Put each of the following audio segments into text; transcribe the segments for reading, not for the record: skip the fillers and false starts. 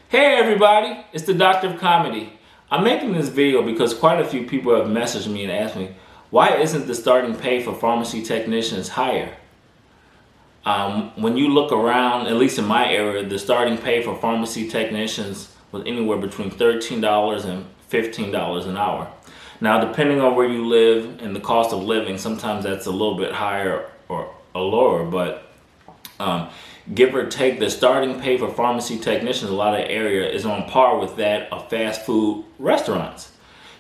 Hey everybody, it's the Doctor of Comedy. I'm making this video because quite a few people have messaged me and asked me, why isn't the starting pay for pharmacy technicians higher? When you look around, at least in my area, the starting pay for pharmacy technicians was anywhere between $13 and $15 an hour. Now, depending on where you live and the cost of living, sometimes that's a little bit higher or lower, but give or take, the starting pay for pharmacy technicians in a lot of area is on par with that of fast food restaurants.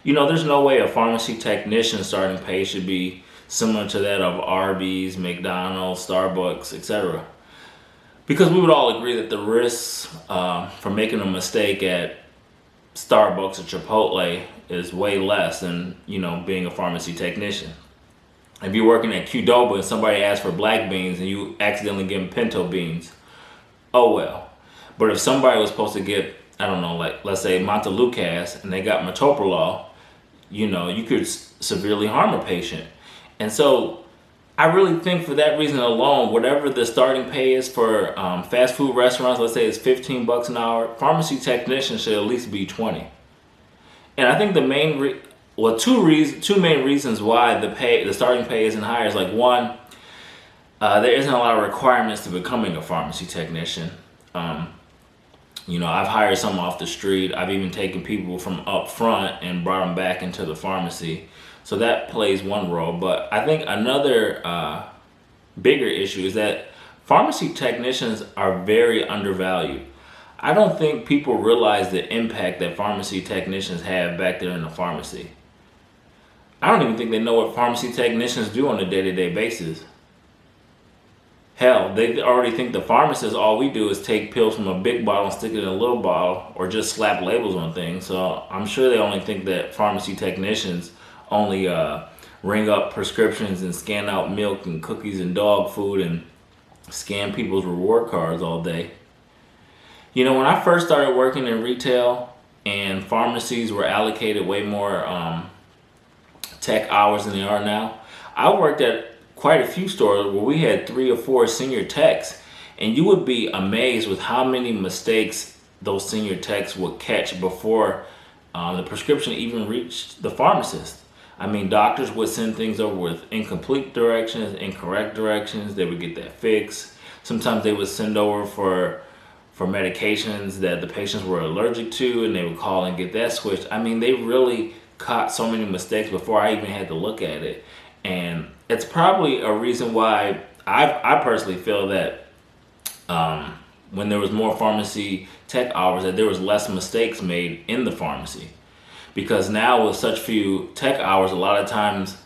You know, there's no way a pharmacy technician starting pay should be similar to that of Arby's, McDonald's, Starbucks, etc. Because we would all agree that the risks for making a mistake at Starbucks or Chipotle is way less than, being a pharmacy technician. If you're working at Qdoba and somebody asks for black beans and you accidentally give them pinto beans, oh well. But if somebody was supposed to get, I don't know, like let's say Montelukast and they got metoprolol, you could severely harm a patient. And so I really think for that reason alone, whatever the starting pay is for fast food restaurants, let's say it's $15 an hour, pharmacy technicians should at least be 20. And I think the main two main reasons why the starting pay isn't higher is like one, there isn't a lot of requirements to becoming a pharmacy technician. I've hired some off the street. I've even taken people from up front and brought them back into the pharmacy. So that plays one role. But I think another bigger issue is that pharmacy technicians are very undervalued. I don't think people realize the impact that pharmacy technicians have back there in the pharmacy. I don't even think they know what pharmacy technicians do on a day-to-day basis. Hell, they already think the pharmacist, all we do is take pills from a big bottle and stick it in a little bottle or just slap labels on things. So I'm sure they only think that pharmacy technicians only ring up prescriptions and scan out milk and cookies and dog food and scan people's reward cards all day. When I first started working in retail and pharmacies were allocated way more tech hours than they are now, I worked at quite a few stores where we had 3 or 4 senior techs, and you would be amazed with how many mistakes those senior techs would catch before the prescription even reached the pharmacist. I mean, doctors would send things over with incomplete directions, incorrect directions. They would get that fixed. Sometimes they would send over for medications that the patients were allergic to, and they would call and get that switched. I mean, they really caught so many mistakes before I even had to look at it. And it's probably a reason why I personally feel that when there was more pharmacy tech hours, that there was less mistakes made in the pharmacy. Because now with such few tech hours, a lot of times,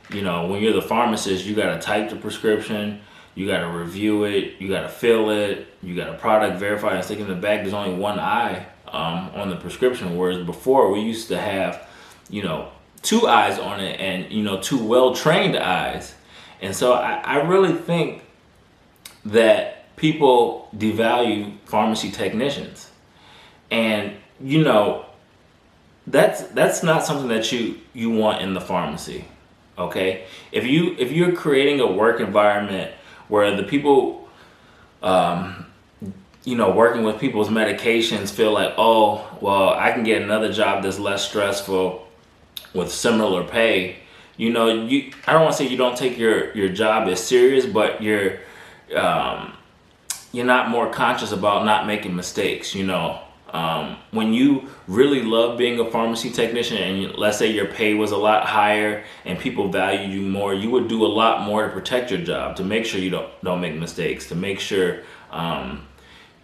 when you're the pharmacist, you got to type the prescription, you got to review it, you got to fill it, you got to product verify and stick it in the bag. There's only one eye on the prescription, whereas before we used to have 2 eyes on it and 2 well-trained eyes. And so I really think that people devalue pharmacy technicians. And that's not something that you want in the pharmacy. Okay? If you're creating a work environment where the people working with people's medications feel like, oh, well, I can get another job that's less stressful with similar pay. I don't want to say you don't take your job as serious, but you're not more conscious about not making mistakes. When you really love being a pharmacy technician and let's say your pay was a lot higher and people value you more, you would do a lot more to protect your job, to make sure you don't make mistakes, to make sure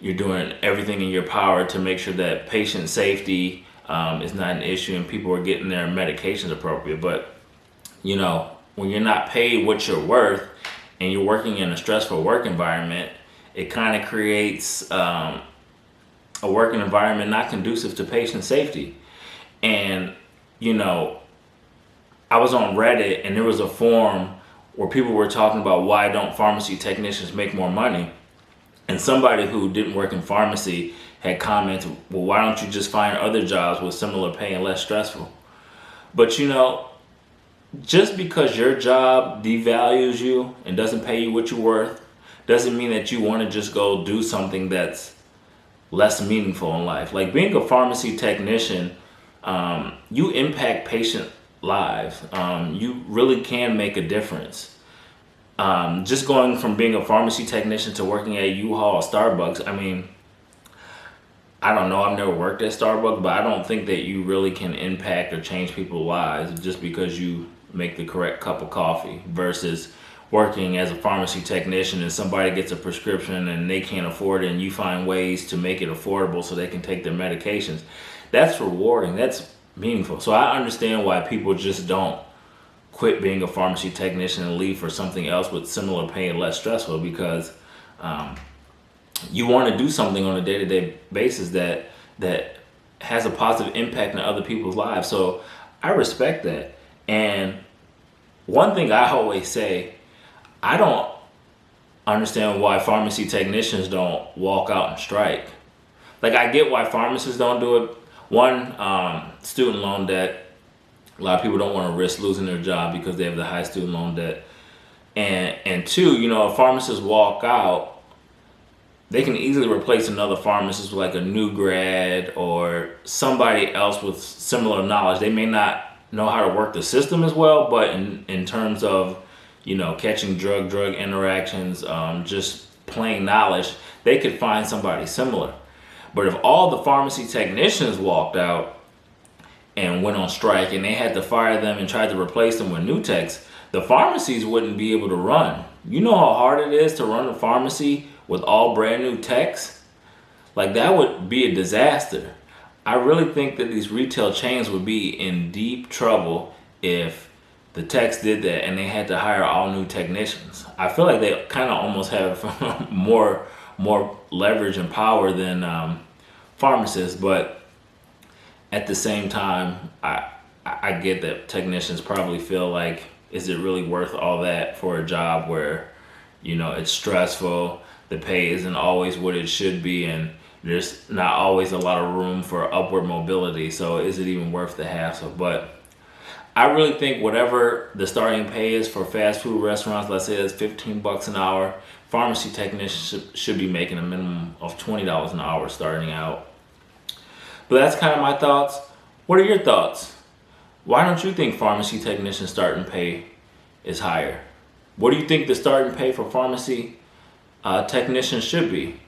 you're doing everything in your power to make sure that patient safety is not an issue and people are getting their medications appropriate. But when you're not paid what you're worth and you're working in a stressful work environment, it kind of creates a working environment not conducive to patient safety. And I was on Reddit and there was a forum where people were talking about why don't pharmacy technicians make more money, and somebody who didn't work in pharmacy had commented, well, why don't you just find other jobs with similar pay and less stressful? But just because your job devalues you and doesn't pay you what you're worth doesn't mean that you want to just go do something that's less meaningful in life. Like being a pharmacy technician, you impact patient lives. You really can make a difference. Just going from being a pharmacy technician to working at U-Haul or Starbucks, I mean, I don't know, I've never worked at Starbucks, but I don't think that you really can impact or change people's lives just because you make the correct cup of coffee versus working as a pharmacy technician and somebody gets a prescription and they can't afford it and you find ways to make it affordable so they can take their medications. That's rewarding. That's meaningful. So I understand why people just don't quit being a pharmacy technician and leave for something else with similar pay and less stressful, because you want to do something on a day-to-day basis that has a positive impact on other people's lives. So I respect that. And one thing I always say, I don't understand why pharmacy technicians don't walk out and strike. Like, I get why pharmacists don't do it. One, student loan debt. A lot of people don't want to risk losing their job because they have the high student loan debt. And two, you know, if pharmacists walk out, they can easily replace another pharmacist with like a new grad or somebody else with similar knowledge. They may not know how to work the system as well, but in terms of, you know, catching drug interactions, just plain knowledge, they could find somebody similar. But if all the pharmacy technicians walked out and went on strike and they had to fire them and tried to replace them with new techs, the pharmacies wouldn't be able to run. You know how hard it is to run a pharmacy with all brand new techs? Like, that would be a disaster. I really think that these retail chains would be in deep trouble if the techs did that and they had to hire all new technicians. I feel like they kind of almost have more leverage and power than pharmacists, but at the same time, I get that technicians probably feel like, is it really worth all that for a job where, you know, it's stressful, the pay isn't always what it should be, and there's not always a lot of room for upward mobility, so is it even worth the hassle? But I really think whatever the starting pay is for fast food restaurants, let's say it's $15 an hour, pharmacy technicians should be making a minimum of $20 an hour starting out. But that's kind of my thoughts. What are your thoughts? Why don't you think pharmacy technician starting pay is higher? What do you think the starting pay for pharmacy technicians should be?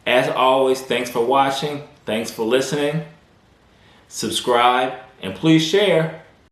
As always, thanks for watching. Thanks for listening. Subscribe and please share.